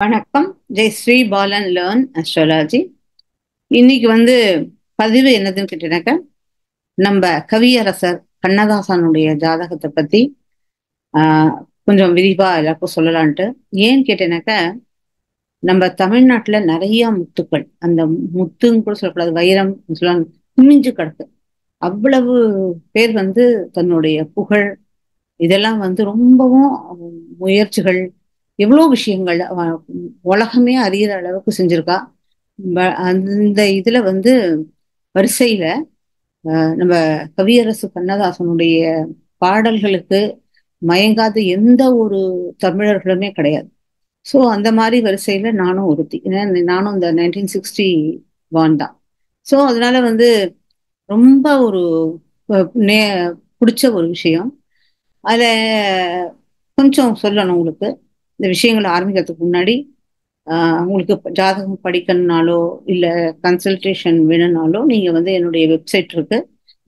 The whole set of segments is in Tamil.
வணக்கம். Jai Sri Balan learn astrology. இன்னைக்கு பதிவு என்னதுன்னு கேட்டீங்கன்னாக்க, நம்ம கவியரசர் கண்ணதாசனுடைய ஜாதகத்தை பத்தி ஆஹ் கொஞ்சம் விரிவா எல்லாருக்கும் சொல்லலான்ட்டு. ஏன்னு கேட்டீங்கன்னாக்க, நம்ம தமிழ்நாட்டுல நிறைய முத்துக்கள், அந்த முத்துன்னு கூட சொல்லக்கூடாது, வைரம் சொல்லலாம், குமிஞ்சு கிடக்கு. அவ்வளவு பேர் தன்னுடைய புகழ் இதெல்லாம் ரொம்பவும் முயற்சிகள், எவ்வளோ விஷயங்கள் உலகமே அறியிற அளவுக்கு செஞ்சிருக்கா. அந்த இதுல வரிசையில நம்ம கவியரசு கண்ணதாசனுடைய பாடல்களுக்கு மயங்காத எந்த ஒரு தமிழர்களுமே கிடையாது. ஸோ அந்த மாதிரி வரிசையில நானும் ஒருத்தி. ஏன்னா நானும் இந்த 1960 தான். ஸோ அதனால ரொம்ப ஒரு அஹ், நே பிடிச்ச ஒரு விஷயம். அதுல கொஞ்சம் சொல்லணும் உங்களுக்கு. இந்த விஷயங்களை ஆரம்பிக்கிறதுக்கு முன்னாடி உங்களுக்கு ஜாதகம் படிக்கணும்னாலோ இல்ல கன்சல்டேஷன் வேணும்னாலோ நீங்க என்னுடைய வெப்சைட் இருக்கு,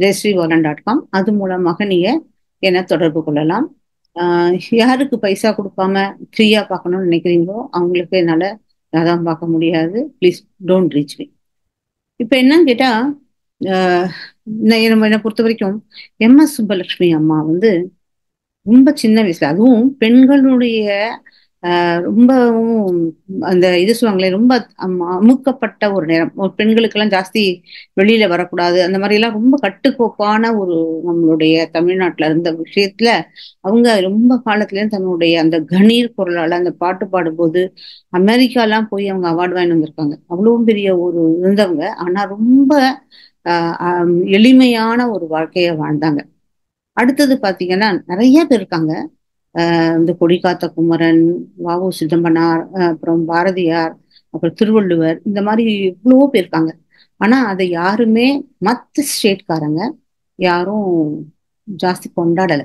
ஜெயஸ்ரீவாலன்.com. அது மூலமாக நீங்க என்ன தொடர்பு கொள்ளலாம். யாருக்கு பைசா கொடுக்காம ஃப்ரீயா பார்க்கணும்னு நினைக்கிறீங்களோ அவங்களுக்கு என்னால ஜாதகம் பார்க்க முடியாது. Please don't reach me. இப்ப என்னன்னு கேட்டா, ஆஹ் என்னை பொறுத்த வரைக்கும் எம்.எஸ். சுப்பலட்சுமி அம்மா ரொம்ப சின்ன வயசுல, அதுவும் பெண்களுடைய ரொம்பவும் அந்த இது சொல்லுவாங்களே, ரொம்ப அமுக்கப்பட்ட ஒரு நேரம். ஒரு பெண்களுக்கெல்லாம் ஜாஸ்தி வெளியில வரக்கூடாது, அந்த மாதிரி எல்லாம் ரொம்ப கட்டுக்கோப்பான ஒரு நம்மளுடைய தமிழ்நாட்டுல இருந்த விஷயத்துல அவங்க ரொம்ப காலத்துல தன்னுடைய அந்த கணீர் குரலால அந்த பாட்டு பாடும்போது அமெரிக்காலாம் போய் அவங்க அவார்டு வாங்கி வந்திருக்காங்க. அவ்வளவு பெரிய ஒரு இருந்தவங்க. ஆனா ரொம்ப எளிமையான ஒரு வாழ்க்கைய வாழ்ந்தாங்க. அடுத்தது பாத்தீங்கன்னா நிறைய பேர் இருக்காங்க. இந்த கொடிக்காத்த குமரன், வ.உ. சிதம்பரனார், அப்புறம் பாரதியார், அப்புறம் திருவள்ளுவர், இந்த மாதிரி இவ்வளவோ பேர் இருக்காங்க. ஆனா அதை யாருமே மத்த ஸ்டேட்காரங்க யாரும் ஜாஸ்தி கொண்டாடல.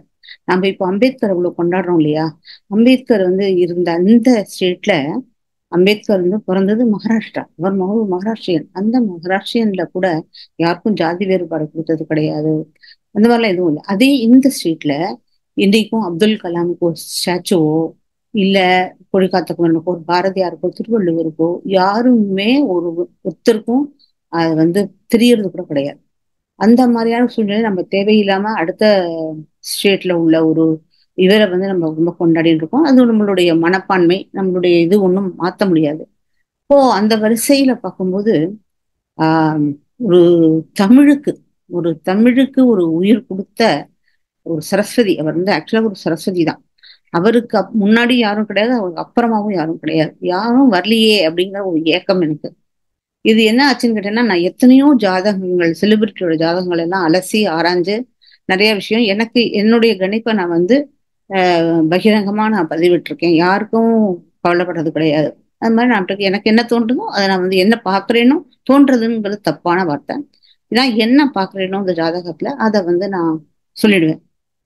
நம்ம இப்போ அம்பேத்கர் இவ்வளவு கொண்டாடுறோம் இல்லையா? அம்பேத்கர் இருந்த அந்த ஸ்டேட்ல, அம்பேத்கர் பிறந்தது மகாராஷ்டிரா. அவர் மகாராஷ்டிரியன். அந்த மகாராஷ்டிரியன்ல கூட யாருக்கும் ஜாதி வேறுபாடு கொடுத்தது கிடையாது. அந்த மாதிரிலாம் எதுவும் இல்லை. அதே இந்த ஸ்ட்ரீட்ல இன்றைக்கும் அப்துல் கலாமுக்கு ஒரு ஸ்டாச்சுவோ இல்ல கொடிக்காத்த குமரனுக்கோ ஒரு பாரதியாருக்கோ திருவள்ளுவருக்கோ யாருமே ஒருத்தருக்கும் அது தெரியறது கூட கிடையாது. அந்த மாதிரியான சூழ்நிலை நம்ம தேவையில்லாம அடுத்த ஸ்டேட்ல உள்ள ஒரு இவரை நம்ம ரொம்ப கொண்டாடிட்டு இருக்கோம். அது நம்மளுடைய மனப்பான்மை, நம்மளுடைய இது ஒன்றும் மாத்த முடியாது. இப்போ அந்த வரிசையில பார்க்கும்போது ஆஹ் ஒரு தமிழுக்கு தமிழுக்கு ஒரு உயிர் கொடுத்த ஒரு சரஸ்வதி. அவர் ஆக்சுவலா ஒரு சரஸ்வதி தான். அவருக்கு முன்னாடி யாரும் கிடையாது, அவருக்கு அப்புறமாவும் யாரும் கிடையாது. யாரும் வரலையே அப்படிங்கிற ஒரு ஏக்கம் எனக்கு. இது என்ன ஆச்சுன்னு கேட்டேன்னா, நான் எத்தனையோ ஜாதகங்கள், செலிபிரிட்டியோட ஜாதகங்கள் எல்லாம் அலசி ஆராய்ஞ்சு நிறைய விஷயம் எனக்கு என்னுடைய கணிப்பை நான் பகிரங்கமா நான் பதிவிட்டிருக்கேன். யாருக்கும் கவலைப்படுறது கிடையாது. அது மாதிரி நான் எனக்கு என்ன தோன்றுதோ அதை நான் என்ன பாக்குறேனோ, தோன்றதுங்கிறது தப்பான வார்த்தை. நான் என்ன பாக்குறேனோ அந்த ஜாதகத்துல அதை நான் சொல்லிடுவேன்.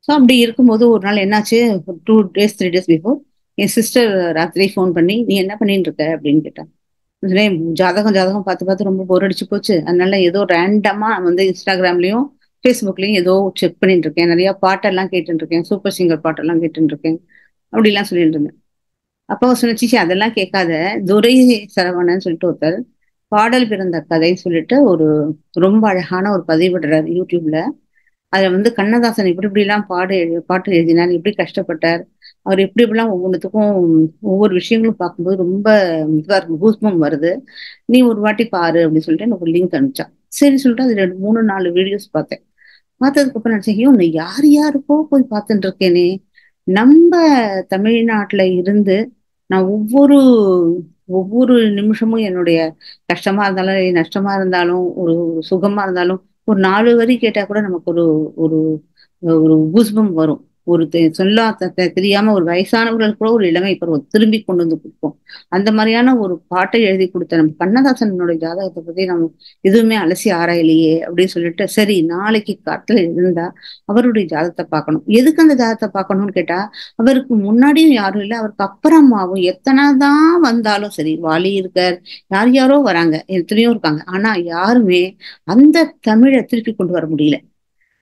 ஸோ அப்படி இருக்கும்போது ஒரு நாள் என்னாச்சு, 2 days 3 days பிஃபோர் என் சிஸ்டர் ராத்திரி ஃபோன் பண்ணி, நீ என்ன பண்ணிட்டு இருக்க அப்படின்னு கேட்டான். சொன்னேன், ஜாதகம் ஜாதகம் பார்த்து பார்த்து ரொம்ப போர் அடிச்சு போச்சு, அதனால ஏதோ ரேண்டமா இன்ஸ்டாகிராம்லயும் ஃபேஸ்புக்லயும் ஏதோ செக் பண்ணிட்டு இருக்கேன், நிறைய பாட்டெல்லாம் கேட்டுட்டு இருக்கேன், சூப்பர் சிங்கர் பாட்டெல்லாம் கேட்டுட்டு இருக்கேன் அப்படிலாம் சொல்லிட்டு இருந்தேன். அப்போ சொன்னிச்சு, அதெல்லாம் கேட்காத, துரை சரவணன் சொல்லிட்டு ஒருத்தர் பாடல் பிறந்த கதைன்னு சொல்லிட்டு ஒரு ரொம்ப அழகான ஒரு பதிவிடுறாரு யூடியூப்ல. அதுல கண்ணதாசன் இப்படி இப்படி எல்லாம் பாட்டு எழுதினார், எப்படி கஷ்டப்பட்டார், அவர் எப்படி இப்படிலாம் ஒவ்வொன்றுத்துக்கும் ஒவ்வொரு விஷயங்களும் பார்க்கும்போது ரொம்ப இதுவா இருக்கு, கூஸ்பம் வருது, நீ ஒரு வாட்டி பாரு அப்படின்னு சொல்லிட்டு எனக்கு ஒரு லிங்க் அனுப்பிச்சான். சரி சொல்லிட்டு அது 2 3 4 வீடியோஸ் பார்த்தேன். பார்த்ததுக்கு அப்புறம் நினைச்சேன், ஐயோ நான் யார் யாருக்கோ போய் பார்த்துட்டு இருக்கேனே. நம்ம தமிழ்நாட்டுல இருந்து நான் ஒவ்வொரு ஒவ்வொரு நிமிஷமும் என்னுடைய கஷ்டமா இருந்தாலும் நஷ்டமா இருந்தாலும் ஒரு சுகமா இருந்தாலும் ஒரு 4 வரி கேட்டா கூட நமக்கு ஒரு ஒரு ஒரு கூஸ்பம் வரும். ஒரு தெரியாம ஒரு வயசானவர்கள் கூட ஒரு இளமை பருவம் திரும்பி கொண்டு கொடுப்போம். அந்த மாதிரியான ஒரு பாட்டை எழுதி கொடுத்த நம்ம கண்ணதாசனுடைய ஜாதகத்தை பத்தி நம்ம எதுவுமே அலசி ஆராயலையே அப்படின்னு சொல்லிட்டு, சரி நாளைக்கு காத்துல இருந்தா அவருடைய ஜாதகத்தை பார்க்கணும். எதுக்கு அந்த ஜாதகத்தை பார்க்கணும்னு கேட்டா, அவருக்கு முன்னாடியும் யாரும் இல்லை, அவருக்கு அப்புறமாவும் எத்தனைதான் வந்தாலும் சரி, வாலி இருக்கார், யார் யாரோ வராங்க, எத்தனையோ இருக்காங்க, ஆனா யாருமே அந்த தமிழை திருப்பி கொண்டு வர முடியல.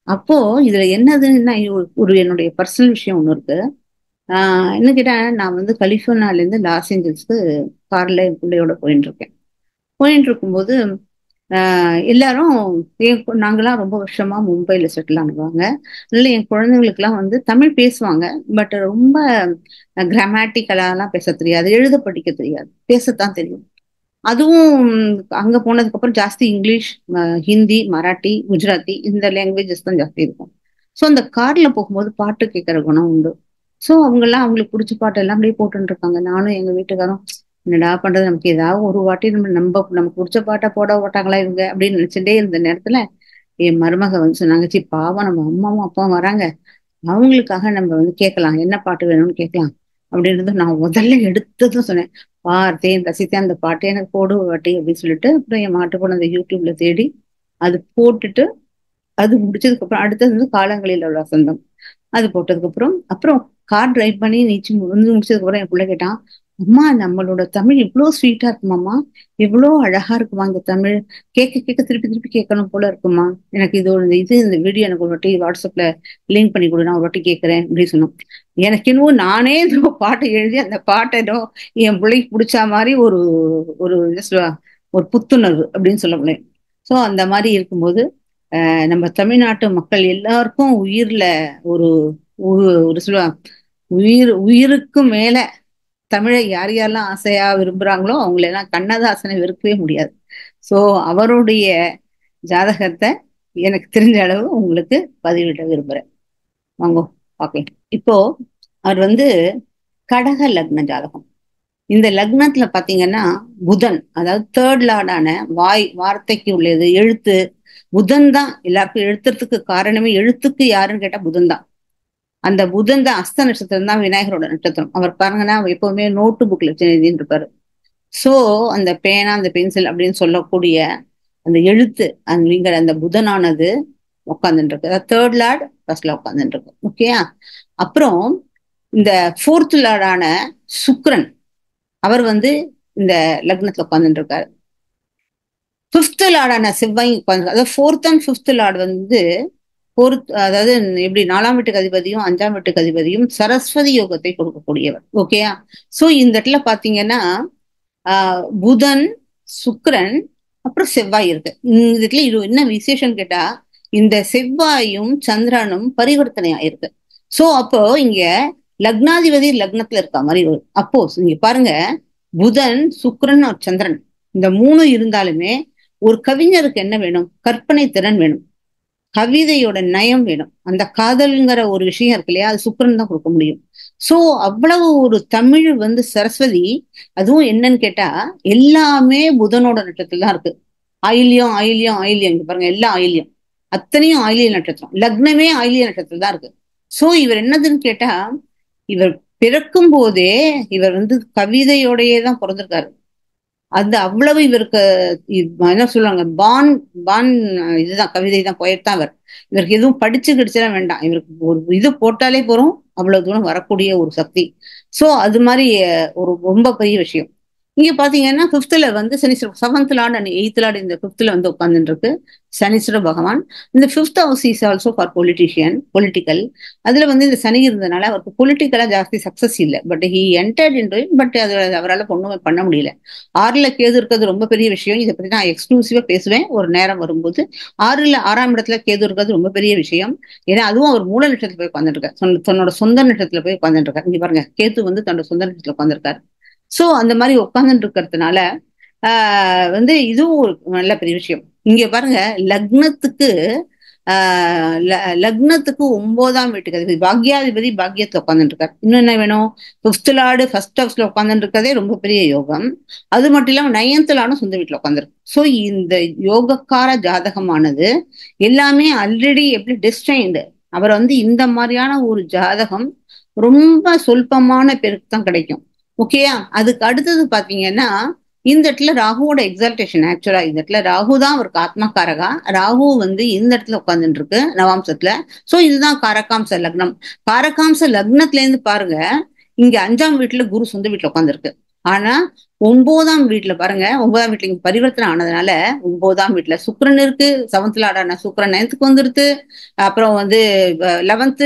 அப்போ இதுல என்னதுன்னா, ஒரு என்னுடைய பர்சனல் விஷயம் ஒண்ணு இருக்கு. என்ன கேட்டா, நான் வந்து கலிஃபோர்னியால இருந்து லாஸ் ஏஞ்சல்ஸ்க்கு கார்ல என் பிள்ளையோட போயிட்டு இருக்கேன். போயிட்டு இருக்கும்போது எல்லாரும் நாங்கெல்லாம் ரொம்ப வருஷமா மும்பைல செட்டில் ஆனவங்க. அதனால என் குழந்தைங்களுக்குலாம் வந்து தமிழ் பேசுவாங்க. பட் ரொம்ப கிராமட்டிக்கலாலாம் பேச தெரியாது. எழுத படிக்க தெரியாது. பேசத்தான் தெரியும். அதுவும் அங்க போனதுக்கு அப்புறம் ஜாஸ்தி இங்கிலீஷ், ஹிந்தி, மராட்டி, குஜராத்தி இந்த லாங்குவேஜஸ் தான் ஜாஸ்தி இருக்கும். ஸோ அந்த கார்ல போகும்போது பாட்டு கேட்கற குணம் உண்டு. ஸோ அவங்கெல்லாம் அவங்களுக்கு பிடிச்ச பாட்டு எல்லாம் அப்படியே போட்டுட்டு இருக்காங்க. நானும் எங்க வீட்டுக்காரும் என்னடா பண்றது, நமக்கு ஏதாவது ஒரு வாட்டி நமக்கு பிடிச்ச பாட்டை போட மாட்டாங்களா இவங்க அப்படின்னு நினைச்சுட்டே இருந்த நேரத்துல என் மருமக வந்து சொன்னாங்க, சி பாவம் நம்ம அம்மாவும் அப்பாவும் வராங்க, அவங்களுக்காக நம்ம வந்து கேட்கலாம், என்ன பாட்டு வேணும்னு கேட்கலாம் அப்படின்றது நான் முதல்ல எடுத்ததும் சொன்னேன். பார்த்தேன் ரசித்தேன், அந்த பாட்டு எனக்கு போடு வாட்டி அப்படின்னு சொல்லிட்டு அப்புறம் என் மாட்டு போன அந்த யூடியூப்ல தேடி அது போட்டுட்டு அது முடிச்சதுக்கு அப்புறம் அடுத்தது வந்து காலங்களில் உள்ள வசந்தம் அது போட்டதுக்கு அப்புறம் கார் டிரைவ் பண்ணி நீச்சு வந்து முடிச்சதுக்கு அப்புறம் என் பிள்ளை கேட்டான், அம்மா நம்மளோட தமிழ் இவ்வளவு ஸ்வீட்டா இருக்குமாம்மா, இவ்வளோ அழகா இருக்குமா இந்த தமிழ், கேட்க கேட்க திருப்பி திருப்பி கேட்கணும் போல இருக்குமா, எனக்கு இந்த வீடியோ எனக்கு ஒரு வாட்டி வாட்ஸ்அப்ல லிங்க் பண்ணி கொடு, நான் ஒரு வாட்டி கேட்கறேன் அப்படின்னு சொன்னோம். எனக்கு இன்னும் நானே இந்த பாட்டை எழுதி அந்த பாட்டை ஏதோ என் பிள்ளைக்கு பிடிச்ச மாதிரி ஒரு ஒரு என்ன சொல்லுவா, ஒரு புத்துணர்வு அப்படின்னு சொல்ல முடியும். ஸோ அந்த மாதிரி இருக்கும்போது நம்ம தமிழ்நாட்டு மக்கள் எல்லாருக்கும் உயிர்ல ஒரு ஒரு சொல்லுவா, உயிருக்கு மேல தமிழை யார் யாரெல்லாம் ஆசையா விரும்புறாங்களோ அவங்களெல்லாம் கண்ணதாசனை வெறுக்கவே முடியாது. சோ அவருடைய ஜாதகத்தை எனக்கு தெரிஞ்ச அளவு உங்களுக்கு பதிவிட விரும்புறேன். வாங்க பாக்கலாம். இப்போ அவர் வந்து கடக லக்ன ஜாதகம். இந்த லக்னத்துல பாத்தீங்கன்னா புதன், அதாவது தேர்ட் லார்டான வார்த்தைக்கு உள்ளது எழுத்து. புதன் தான் எல்லாருக்கும் எழுத்துறதுக்கு காரணமே. எழுத்துக்கு யாருன்னு கேட்டா புதன் தான். அந்த புதன் தான் அஸ்த நட்சத்திரம் தான் விநாயகரோட நட்சத்திரம். அவர் பாருங்கன்னா எப்பவுமே நோட்டு புக்ல வச்சு எழுதிட்டு இருப்பாரு. சோ அந்த பேனா அந்த பென்சில் அப்படின்னு சொல்லக்கூடிய அந்த எழுத்து அப்படிங்கிற அந்த புதனானது உட்காந்துட்டு இருக்கு. அதாவது தேர்ட் லார்ட் ஃபர்ஸ்ட்ல உட்காந்துட்டு இருக்கு. ஓகேயா? அப்புறம் இந்த ஃபோர்த் லார்டான சுக்கிரன், அவர் வந்து இந்த லக்னத்துல உட்காந்துட்டு இருக்காரு. பிப்த் லார்டான செவ்வாய் உட்காந்து, அதாவது ஃபோர்த் அண்ட் பிப்த் லார்டு வந்து அதாவது எப்படி 4ஆம் வீட்டுக்கு அதிபதியும் 5ஆம் வீட்டுக்கு அதிபதியும் சரஸ்வதி யோகத்தை கொடுக்கக்கூடியவர். ஓகேயா? சோ இந்த இடத்துல பாத்தீங்கன்னா புதன், சுக்கிரன், அப்புறம் செவ்வாய் இருக்கு. இந்த இடத்துல இது என்ன விசேஷம் கேட்டா, இந்த செவ்வாயும் சந்திரனும் பரிவர்த்தனை ஆயிருக்கு. சோ அப்போ இங்க லக்னாதிபதி லக்னத்துல இருக்க மாதிரி அப்போ இங்க பாருங்க, புதன், சுக்கிரன், சந்திரன் இந்த மூணு இருந்தாலுமே ஒரு கவிஞருக்கு என்ன வேணும்? கற்பனை திறன் வேணும், கவிதையோட நயம் வேணும். அந்த காதல்ங்கிற ஒரு விஷயம் இருக்கு இல்லையா, அது சுக்கிரன் தான் கொடுக்க முடியும். சோ அவ்வளவு ஒரு தமிழ் வந்து சரஸ்வதி. அதுவும் என்னன்னு கேட்டா எல்லாமே புதனோட நட்சத்திரம் தான் இருக்கு. ஆயில்யம் ஆயில்யம் ஆயில்யம், இங்க பாருங்க எல்லாம் ஆயில்யம், அத்தனையும் ஆயில்ய நட்சத்திரம். லக்னமே ஆயில்ய நட்சத்திரம் தான் இருக்கு. சோ இவர் என்னதுன்னு கேட்டா, இவர் பிறக்கும் போதே இவர் வந்து கவிதையோடையே தான் பிறந்திருக்காரு. அந்த அவ்வளவு இவருக்கு என்ன சொல்லுவாங்க, பான் பான் இதுதான் கவிதை தான், போயிட்டு தான் அவர். இவருக்கு எதுவும் படிச்சு கிடிச்சலாம் வேண்டாம், இவருக்கு ஒரு இது போட்டாலே போறோம், அவ்வளவு தூரம் வரக்கூடிய ஒரு சக்தி. சோ அது மாதிரி ஒரு ரொம்ப பெரிய விஷயம். இங்க பாத்தீங்கன்னா பிப்த்ல வந்து Saneeswarar, seventh lord and eighth lord இந்த பிப்த்ல வந்து உட்கார்ந்துட்டு இருக்கு சனீஸ்வர பகவான். இந்த fifth house is also for political. அதுல வந்து இந்த சனி இருந்ததுனால அவருக்கு பொலிட்டிக்கலா ஜாஸ்தி சக்சஸ் இல்லை. But he entered into it. But அது அவரால் ஒண்ணுமே பண்ண முடியல. 6ல கேது இருக்கிறது ரொம்ப பெரிய விஷயம். இதை பத்தி நான் எக்ஸ்க்ளூசிவா பேசுவேன் ஒரு நேரம் வரும்போது. 6ஆம் இடத்துல கேது இருக்கிறது ரொம்ப பெரிய விஷயம். ஏன்னா அதுவும் அவர் மூல நட்சத்திரத்துல போய் உட்கார்ந்துட்டு இருக்காரு, தன்னோட சொந்த நட்சத்திரத்துல போய் உட்கார்ந்துட்டு இருக்காரு. இங்க பாருங்க, கேது வந்து தன்னோட சொந்த நட்சத்திரத்துல உட்கார்ந்துருக்காரு. சோ அந்த மாதிரி உட்கார்ந்துட்டு இருக்கிறதுனால வந்து இதுவும் ஒரு நல்ல பெரிய விஷயம். இங்க பாருங்க, லக்னத்துக்கு லக்னத்துக்கு 9ஆம் வீட்டுக்கு அதிபதி பாக்யாதிபதி பாக்யத்துல உட்காந்துட்டு இருக்காரு. இன்னும் என்ன வேணும்? பிப்த் லார்டு ஃபர்ஸ்ட் ஹவுஸ்ல உட்காந்துட்டு இருக்கதே ரொம்ப பெரிய யோகம். அது மட்டும் இல்லாம 9th லார்டும் சொந்த வீட்டுல உட்காந்துருக்கு. சோ இந்த யோகக்கார ஜாதகமானது எல்லாமே ஆல்ரெடி எப்படி டெஸ்டைன்டு. அவர் வந்து இந்த மாதிரியான ஒரு ஜாதகம் ரொம்ப சொல்பமான பேருக்கு தான் கிடைக்கும். ஓகேயா? அதுக்கு அடுத்தது பாத்தீங்கன்னா இந்த இடத்துல ராகுவோட எக்ஸால்டேஷன். ஆக்சுவலா இந்த இடத்துல ராகு தான் அவருக்கு ஆத்மகாரகா. ராகு வந்து இந்த இடத்துல உட்கார்ந்துட்டு இருக்கு நவாம்சத்துல. சோ இதுதான் காரகாம்ச லக்னம். காரகாம்ச லக்னத்துல இருந்து பாருங்க, இங்க 5ஆம் வீட்டுல குரு சொந்த வீட்டுல உட்கார்ந்துருக்கு. ஆனா 9ஆம் வீட்டுல பாருங்க, 9ஆம் வீட்டுல இங்க பரிவர்த்தனை ஆனதுனால 9ஆம் வீட்டுல சுக்கிரன் இருக்கு. 7th லார்டான சுக்கிரன் 9th வந்துருது. அப்புறம் வந்து 11th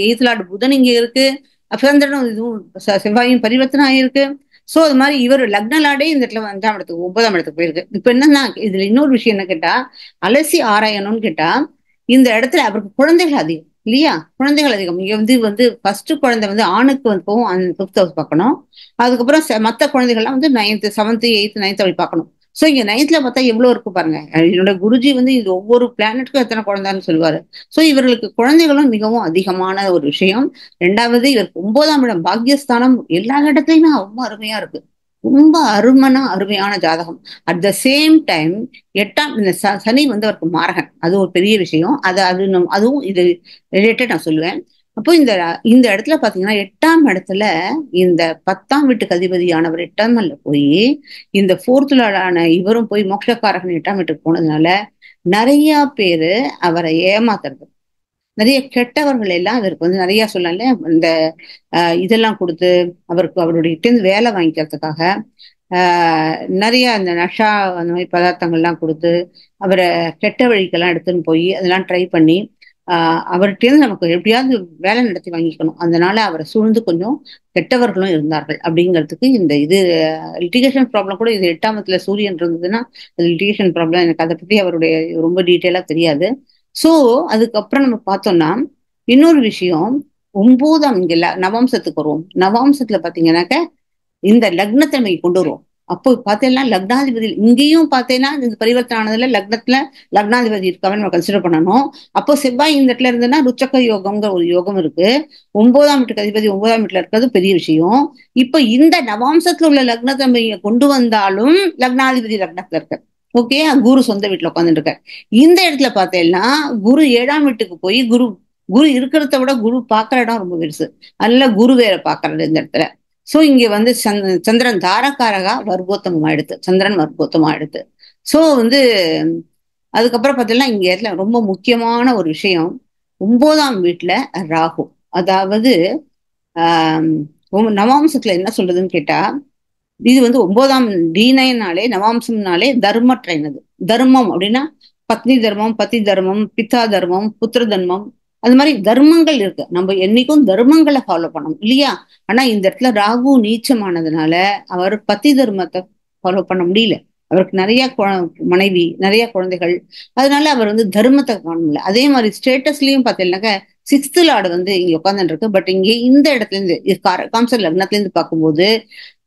8th லார்டு புதன் இங்க இருக்கு. சந்திரனும் இதுவும் செவ்வாயும் பரிவர்த்தனை ஆயிருக்கு. சோ அது மாதிரி இவர் லக்னலாடே இந்த இடத்துல 5ஆம் இடத்துக்கு 9ஆம் இடத்துக்கு போயிருக்கு. இப்ப என்னன்னா இதுல இன்னொரு விஷயம் என்ன கேட்டா, அலசி ஆராயணும்னு கேட்டா, இந்த இடத்துல அவருக்கு குழந்தைகள் அதிகம் இல்லையா? குழந்தைகள் அதிகம். இங்க வந்து ஃபர்ஸ்ட் குழந்தை வந்து ஆணுக்கு வந்து போகும், 5th ஹவுஸ் பார்க்கணும். அதுக்கப்புறம் மத்த குழந்தைகள்லாம் வந்து 9th 7th 8th 9th அப்படி பார்க்கணும். சோ இங்க 9th பார்த்தா எவ்வளவு இருக்கு பாருங்க. என்னோட குருஜி வந்து இது ஒவ்வொரு பிளானட்டுக்கும் எத்தனை குழந்தைன்னு சொல்லுவாரு. சோ இவர்களுக்கு குழந்தைகளும் மிகவும் அதிகமான ஒரு விஷயம். ரெண்டாவது இவருக்கு 9ஆம் இடம் பாக்யஸ்தானம் எல்லா இடத்துலயுமே ரொம்ப அருமையா இருக்கு. ரொம்ப அருமையான ஜாதகம். அட் த சேம் டைம் இந்த சனி வந்து அவருக்கு மாரகன். அது ஒரு பெரிய விஷயம். அதுவும் இது ரிலேட்டட் நான் சொல்லுவேன். அப்போ இந்த இந்த இடத்துல பாத்தீங்கன்னா 8ஆம் இடத்துல இந்த 10ஆம் வீட்டுக்கு அதிபதியானவர் 8ஆம் போய் இந்த 4th இவரும் போய் மோட்சக்காரகன் 8ஆம் வீட்டுக்கு போனதுனால நிறைய பேரு அவரை ஏமாத்துறது, நிறைய கெட்டவர்கள் எல்லாம் இவருக்கு வந்து நிறைய சொல்லல இந்த இதெல்லாம் கொடுத்து அவருடைய வேலை வாங்கிக்கிறதுக்காக நிறைய அந்த நஷா அந்த மாதிரி பதார்த்தங்கள்லாம் கொடுத்து அவரை கெட்ட வழிக்கெல்லாம் எடுத்துன்னு போய் அதெல்லாம் ட்ரை பண்ணி அவர்கிட்டருந்து நமக்கு எப்படியாவது வேலை நடத்தி வாங்கிக்கணும். அதனால அவரை சூழ்ந்து கொஞ்சம் கெட்டவர்களும் இருந்தார்கள் அப்படிங்கிறதுக்கு இந்த இது லிட்டிகேஷன் ப்ராப்ளம் கூட இது 8ஆம் இடத்துல சூரியன் இருந்ததுன்னா லிட்டிகேஷன் ப்ராப்ளம். எனக்கு அதை பத்தி அவருடைய ரொம்ப டீட்டெயிலா தெரியாது. சோ அதுக்கப்புறம் நம்ம பார்த்தோம்னா இன்னொரு விஷயம், 9ஆம் இங்க நவாம்சத்துக்கு வருவோம். நவாம்சத்துல பாத்தீங்கன்னாக்க இந்த லக்னத்தன்மை கொண்டு வருவோம். அப்போ பார்த்தேன்னா லக்னாதிபதி இங்கேயும் பார்த்தேன்னா இந்த பரிவர்த்தனை ஆனதுல லக்னத்துல லக்னாதிபதி இருக்கான்னு நம்ம கன்சிடர் பண்ணணும். அப்போ செவ்வாய் இந்த இடத்துல இருந்ததுன்னா ருச்சக்க யோகம்ங்கிற ஒரு யோகம் இருக்கு. 9ஆம் வீட்டுக்கு அதிபதி 9ஆம் வீட்டுல இருக்கிறது பெரிய விஷயம். இப்ப இந்த நவாம்சத்துல உள்ள லக்னத்தன்மையை கொண்டு வந்தாலும் லக்னாதிபதி லக்னத்துல இருக்க ஓகே, குரு சொந்த வீட்டுல உட்காந்துட்டு இருக்க. இந்த இடத்துல பார்த்தேன்னா குரு 7ஆம் வீட்டுக்கு போய் குரு குரு இருக்கிறத விட குரு பாக்குற இடம் ரொம்ப பெருசு. அதனால குரு வேற பாக்குறது இந்த இடத்துல. சோ இங்க வந்து சந்திரன் தாரகாரகா வர்க்கோத்தமம் ஆயிடுத்து, சந்திரன் வர்க்கோத்தமம் ஆயிடுத்து. சோ வந்து அதுக்கப்புறம் பார்த்தீங்கன்னா இங்க இடத்துல ரொம்ப முக்கியமான ஒரு விஷயம், 9ஆம் வீட்டுல ராகு. அதாவது நவாம்சத்துல என்ன சொல்றதுன்னு கேட்டா, இது வந்து 9ஆம் D9 நவாம்சம்னாலே தர்மற்றைனது. தர்மம் அப்படின்னா பத்னி தர்மம், பதி தர்மம், பிதா தர்மம், புத்திர தர்மம், அது மாதிரி தர்மங்கள் இருக்கு. நம்ம என்னைக்கும் தர்மங்களை ஃபாலோ பண்ணணும் இல்லையா? ஆனா இந்த இடத்துல ராகு நீச்சமானதுனால அவர் பதி தர்மத்தை ஃபாலோ பண்ண முடியல. அவருக்கு நிறைய மனைவி, நிறைய குழந்தைகள். அதனால அவர் வந்து தர்மத்தை காணல. அதே மாதிரி ஸ்டேட்டஸ்லயும் பார்த்தீங்கன்னாக்க 6th லார்டு வந்து இங்க உட்காந்துட்டு இருக்கு. பட் இங்கே இந்த இடத்துல இருந்து காம்சர் லக்னத்துல இருந்து பார்க்கும்போது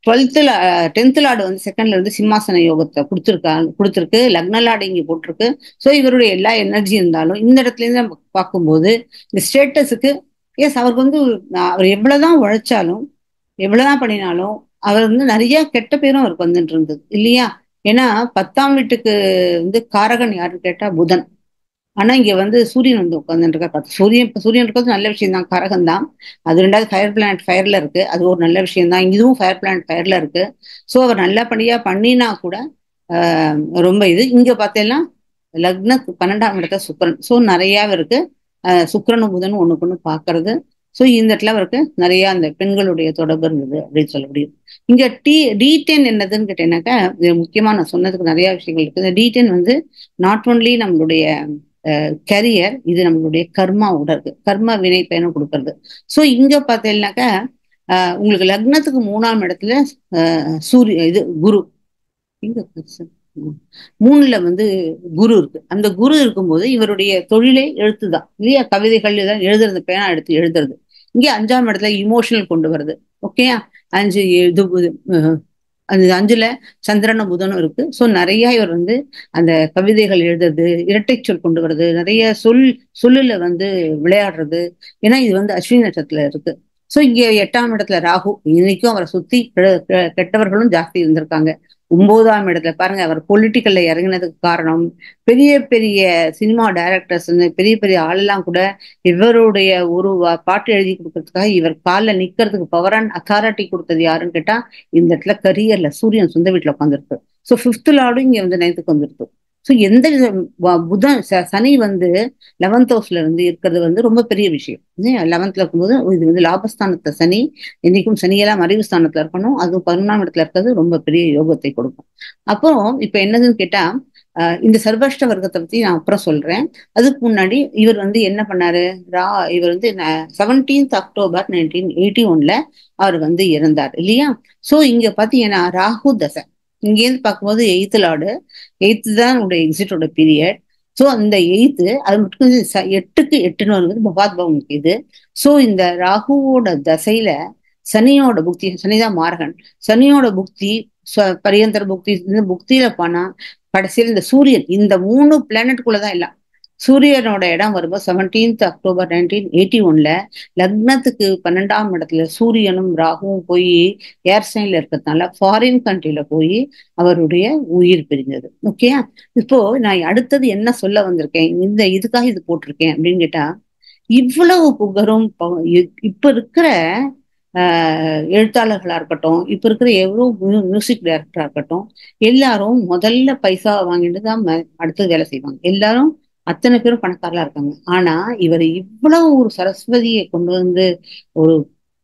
10th லார்டு வந்து செகண்ட்ல இருந்து சிம்மாசன யோகத்தை கொடுத்துருக்கு. லக்னலாடு இங்க போட்டிருக்கு. சோ இவருடைய எல்லா எனர்ஜி இருந்தாலும் இந்த இடத்துல இருந்து நம்ம பார்க்கும்போது இந்த ஸ்டேட்டஸுக்கு எஸ் அவருக்கு வந்து அவர் எவ்வளவுதான் உழைச்சாலும் எவ்வளவுதான் பண்ணினாலும் அவர் வந்து நிறைய கெட்ட பேரும் அவருக்கு வந்துட்டு இருந்தது இல்லையா? ஏன்னா 10ஆம் வீட்டுக்கு வந்து காரகன் யாருன்னு கேட்டா புதன். ஆனா இங்க வந்து சூரியன் வந்து உட்கார்ந்துட்டு இருக்காரு. சூரியன் இருக்கிறது நல்ல விஷயம் தான், காரகம் தான். அது ரெண்டாவது ஃபயர் பிளானட் ஃபயர்ல இருக்கு, அது ஒரு நல்ல விஷயம் தான். இதுவும் ஃபயர் பிளானட் ஃபயர்ல இருக்கு. சோ அவர் நல்லபடியா பண்ணினா கூட ரொம்ப இது. இங்க பார்த்தேன்னா லக்ன 12ஆம் இடத்த சுக்கிரன். சோ நிறைய இருக்கு. சுக்கிரனும் புதனும் ஒண்ணுக்கு ஒண்ணு பாக்குறது. சோ இந்த இடத்துல அவருக்கு நிறைய அந்த பெண்களுடைய தொடர்பு இருந்தது அப்படின்னு சொல்ல முடியும். இங்க D10 என்னதுன்னு கேட்டீங்கன்னாக்கா, இது முக்கியமா நான் சொன்னதுக்கு நிறைய விஷயங்கள் இருக்கு. இந்த D10 வந்து நாட் ஒன்லி நம்மளுடைய கரியர், இது நம்மளுடைய கர்மாவோட இருக்கு. கர்ம வினை பயணம் கொடுக்கறது. சோ இங்க பார்த்தீங்கன்னாக்கா உங்களுக்கு லக்னத்துக்கு 3ஆம் இடத்துல இது குரு. இங்க 3ல வந்து குரு இருக்கு. அந்த குரு இருக்கும்போது இவருடைய தொழிலே எழுத்துதான் இல்லையா? கவிதைகள் இதெல்லாம் எழுதுறது, பேனா எடுத்து எழுதுறது. இங்கே 5ஆம் இடத்துல இமோஷனல் கொண்டு வருது. ஓகேயா? 5 இது அந்த 5ல சந்திரனும் புதனும் இருக்கு. சோ நிறைய இவர் வந்து அந்த கவிதைகள் எழுதுறது, இரட்டை சொல் கொண்டு வருது, நிறைய சொல்லுல வந்து விளையாடுறது. ஏன்னா இது வந்து அஸ்வினி நட்சத்திரத்துல இருக்கு. சோ இங்க 8ஆம் இடத்துல ராகு. இன்னைக்கும் அவரை சுத்தி கெட்டவர்களும் ஜாஸ்தி இருந்திருக்காங்க. 9ஆம் இடத்துல பாருங்க, அவர் பொலிட்டிக்கல்ல இறங்கினதுக்கு காரணம் பெரிய பெரிய சினிமா டைரக்டர்ஸ், பெரிய பெரிய ஆளெல்லாம் கூட இவருடைய ஒரு பாட்டு எழுதி கொடுக்கறதுக்காக இவர் காலில் நிக்கிறதுக்கு பவர் அண்ட் அத்தாரிட்டி கொடுத்தது யாருன்னு கேட்டா, இந்த இடத்துல கரியர்ல சூரியன் சொந்த வீட்டுல உட்காந்துருக்கு. ஸோ 5th லார்டும் இங்க வந்து 9th வந்துருக்கு. ஸோ எந்த புதன் சனி வந்து 11th ஹவுஸ்ல இருந்து இருக்கிறது வந்து ரொம்ப பெரிய விஷயம். 11th இருக்கும்போது இது வந்து லாபஸ்தானத்தை சனி, என்னைக்கும் சனியெல்லாம் மறைவு ஸ்தானத்துல இருக்கணும். அதுவும் 11ஆம் இடத்துல இருக்கிறது ரொம்ப பெரிய யோகத்தை கொடுக்கும். அப்போ இப்ப என்னதுன்னு கேட்டா, இந்த சர்வஷ்ட வர்க்கத்தை பத்தி நான் அப்புறம் சொல்றேன். அதுக்கு முன்னாடி இவர் வந்து என்ன பண்ணாரு, ரா இவர் வந்து 17th October 1981 அவர் வந்து இறந்தார் இல்லையா? சோ இங்க பாத்தீங்கன்னா ராகு தசை. இங்கேருந்து பார்க்கும்போது எயித்து லார்டு, எயித்து தான் உடைய எக்ஸிட்டோட பீரியட். சோ அந்த எயித்து அது மட்டும் 8க்கு 8ன்னு வருது பகாத் பவனுக்கு இது. சோ இந்த ராகுவோட தசையில சனியோட புக்தி, சனிதான் மாரகன், சனியோட புக்தி, பரியந்தர புக்தி, இந்த புக்தியில போனா கடைசியில் இந்த சூரியன், இந்த 3 பிளானட்டுக்குள்ளதான் எல்லாம். சூரியனோட இடம் வரும்போது 17th October 1981 லக்னத்துக்கு 12ஆம் இடத்துல சூரியனும் ராகுவும் போய் ஏர் சைன்ல இருக்கிறதுனால ஃபாரின் கண்ட்ரில போய் அவருடைய உயிர் பிரிஞ்சது. ஓகேயா? இப்போ நான் அடுத்தது என்ன சொல்ல வந்திருக்கேன், இந்த இதுக்காக இது போட்டிருக்கேன் அப்படின்னு கேட்டா, இவ்வளவு புகழும் இப்ப இருக்கிற எழுத்தாளர்களா இருக்கட்டும், இப்ப இருக்கிற எவ்வளவு மியூசிக் டைரக்டரா இருக்கட்டும், எல்லாரும் முதல்ல பைசா வாங்கிட்டு தான் அடுத்தது வேலை செய்வாங்க. எல்லாரும் அத்தனை பேரும் பணக்காரலா இருக்காங்க. ஆனா இவர் இவ்வளவு ஒரு சரஸ்வதியை கொண்டு வந்து, ஒரு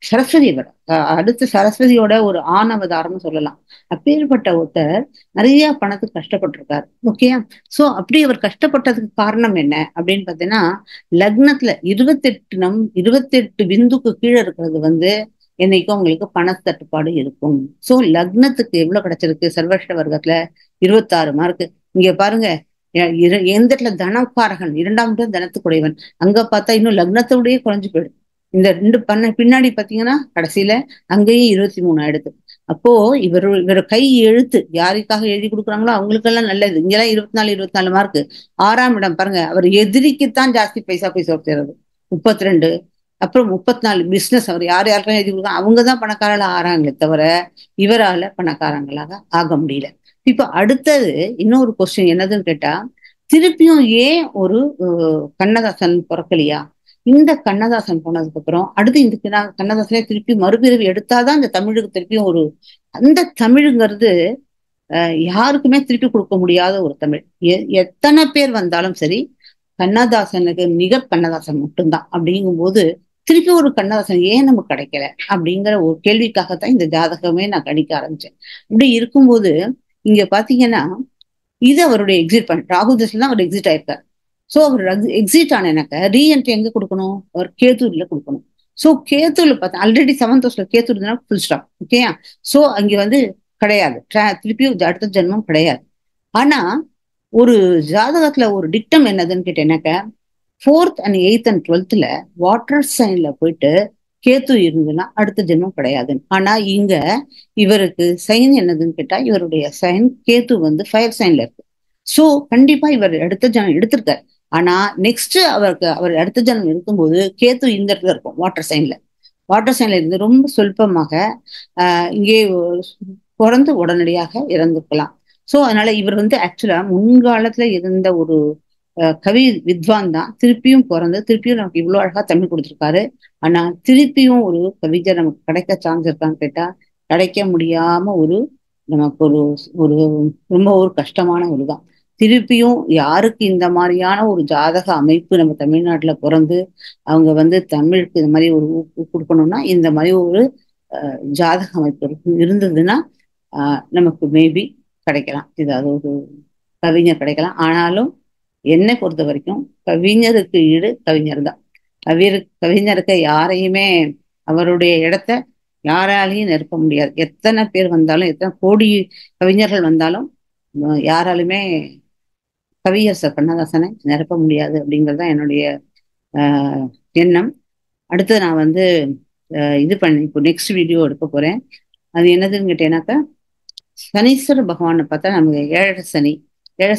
சரஸ்வதியை விட அடுத்த சரஸ்வதியோட ஒரு ஆணவதாரம்னு சொல்லலாம். அப்பேற்பட்ட ஒருத்தர் நிறைய பணத்துக்கு கஷ்டப்பட்டிருக்காரு. ஓகேயா? சோ அப்படி அவர் கஷ்டப்பட்டதுக்கு காரணம் என்ன அப்படின்னு பாத்தீங்கன்னா, லக்னத்துல 28 பிந்துக்கு கீழே இருக்கிறது வந்து என்னைக்கும் உங்களுக்கு பணத்தட்டுப்பாடு இருக்கும். சோ லக்னத்துக்கு எவ்வளவு கிடைச்சிருக்கு சர்வஷ்ட வர்க்கத்துல? 26 மார்க். இங்க பாருங்க, எந்த இடத்துல தனக்காரகன் 2ஆம் இடம் தனத்துக்குடையவன், அங்க பார்த்தா இன்னும் லக்னத்தோடயே குறைஞ்சு போயிடுது. இந்த 2 பின்னாடி பாத்தீங்கன்னா கடைசியில அங்கேயும் 23 ஆயிடுது. அப்போ இவர் கை எழுத்து யாருக்காக எழுதி கொடுக்குறாங்களோ அவங்களுக்கெல்லாம் நல்லது. இங்கெல்லாம் 24 மார்க். 6ஆம் இடம் பாருங்க, அவர் எதிரிக்குத்தான் ஜாஸ்தி பைசா போய் சேர்த்துறது. 32, அப்புறம் 34 பிசினஸ். அவர் யாருக்கெல்லாம் எழுதி கொடுக்க அவங்கதான் பணக்காரங்களா ஆறாங்களே தவிர இவரால பணக்காரங்களாக ஆக முடியல. இப்ப அடுத்தது இன்னொரு கொஸ்டின் என்னதுன்னு கேட்டா, திருப்பியும் ஏன் ஒரு கண்ணதாசன் பிறக்கலையா? இந்த கண்ணதாசன் போனதுக்கு அப்புறம் அடுத்து இந்த கண்ணதாசனே திருப்பி மறுபிறவி எடுத்தாதான் இந்த தமிழுக்கு திருப்பியும் ஒரு, அந்த தமிழுங்கிறது யாருக்குமே திருப்பி கொடுக்க முடியாத ஒரு தமிழ். எத்தனை பேர் வந்தாலும் சரி, கண்ணதாசனுக்கு நிகர் கண்ணதாசன் மட்டும்தான். அப்படிங்கும்போது திருப்பி ஒரு கண்ணதாசன் ஏன் நமக்கு கிடைக்கல அப்படிங்கிற ஒரு கேள்விக்காகத்தான் இந்த ஜாதகமே நான் கணிக்க ஆரம்பிச்சேன். இப்படி இருக்கும்போது இங்க பாத்தீங்கன்னா இது அவருடைய எக்ஸிட் பாயிண்ட். ராகு தசையில தான் அவர் எக்ஸிட் ஆயிருக்காரு. சோ அவர் எக்ஸிட் ஆன எனக்கு ரீஎன்ட்ரி எங்க கொடுக்கணும்? அவர் கேத்தூர்ல கொடுக்கணும். சோ கேத்தூர்ல பார்த்தா ஆல்ரெடி 7th ஹவுஸ்ல கேத்தூர் இருந்தா ஃபுல் ஸ்டாப். ஓகேயா? சோ அங்க வந்து கிடையாது, திருப்பி அடுத்த ஜென்மம் கிடையாது. ஆனா ஒரு ஜாதகத்துல ஒரு டிக்டம் என்னதுன்னு கேட்டேன்னாக்க, 4th and 8th and 12th water சைன்ல போயிட்டு கேத்து இருந்ததுன்னா அடுத்த ஜென்மம் கிடையாதுன்னு. ஆனா இங்க இவருக்கு சைன் என்னதுன்னு கேட்டா, இவருடைய சைன் கேத்து வந்து ஃபயர் சைன்ல இருக்கு. சோ கண்டிப்பா இவர் அடுத்த ஜென்மம் எடுத்திருக்காரு. ஆனா நெக்ஸ்ட் அவர் அடுத்த ஜென்மம் இருக்கும்போது கேத்து இந்த இடத்துல இருக்கும், வாட்டர் சைன்ல இருந்து ரொம்ப சொல்பமாக இங்கே பிறந்து உடனடியாக இறந்துக்கலாம். சோ அதனால இவர் வந்து ஆக்சுவலா முன்காலத்துல இருந்த ஒரு கவி வித்வான் தான். திருப்பியும் பிறந்து திருப்பியும் நமக்கு இவ்வளவு அழகா தமிழ் கொடுத்துருக்காரு. ஆனா திருப்பியும் ஒரு கவிஞர் நமக்கு கிடைக்க சான்ஸ் இருக்கான்னு கேட்டா கிடைக்க முடியாம ஒரு நமக்கு ஒரு ஒரு ரொம்ப ஒரு கஷ்டமான ஒரு தான். திருப்பியும் யாருக்கு இந்த மாதிரியான ஒரு ஜாதக அமைப்பு நம்ம தமிழ்நாட்டுல பிறந்து அவங்க வந்து தமிழுக்கு இந்த மாதிரி ஒரு ஊக்கு கொடுக்கணும்னா, இந்த மாதிரி ஒரு ஜாதக அமைப்பு இருந்ததுன்னா நமக்கு மேபி கிடைக்கலாம், ஏதாவது ஒரு கவிஞர் கிடைக்கலாம். ஆனாலும் என்னை பொறுத்த வரைக்கும் கவிஞருக்கு ஈடு கவிஞர் தான். கவிஞருக்கு யாரையுமே அவருடைய இடத்த யாராலையும் நிரப்ப முடியாது. எத்தனை பேர் வந்தாலும், எத்தனை கோடி கவிஞர்கள் வந்தாலும் யாராலுமே கவியரசர் கண்ணதாசனை நிரப்ப முடியாது அப்படிங்கிறது என்னுடைய எண்ணம். அடுத்து நான் வந்து இது பண்ணி இப்போ நெக்ஸ்ட் வீடியோ எடுக்க போறேன். அது என்னதுன்னு கேட்டேன்னாக்கா, சனீஸ்வர பகவானை பார்த்தா நமக்கு ஏழரை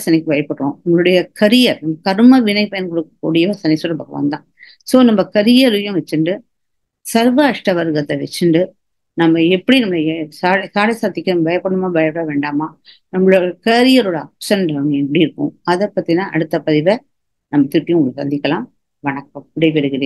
சனிக்கு பயப்படுறோம். நம்மளுடைய கரியர், கர்ம வினை பயன் கொடுக்கக்கூடிய சனீஸ்வர பகவான் தான். சோ நம்ம கரியரையும் வச்சுட்டு சர்வ அஷ்டவர்க்கத்தை வச்சுட்டு நம்ம எப்படி நம்ம சாடை சாத்திக்க பயப்படணுமா பயப்பட வேண்டாமா, நம்மளோட கரியரோட ஆப்ஷன் எப்படி இருக்கும், அதை பத்தினா அடுத்த பதிவை நம்ம திருப்பியும் உங்களுக்கு சந்திக்கலாம். வணக்கம், விடைபெறுகிறேன்.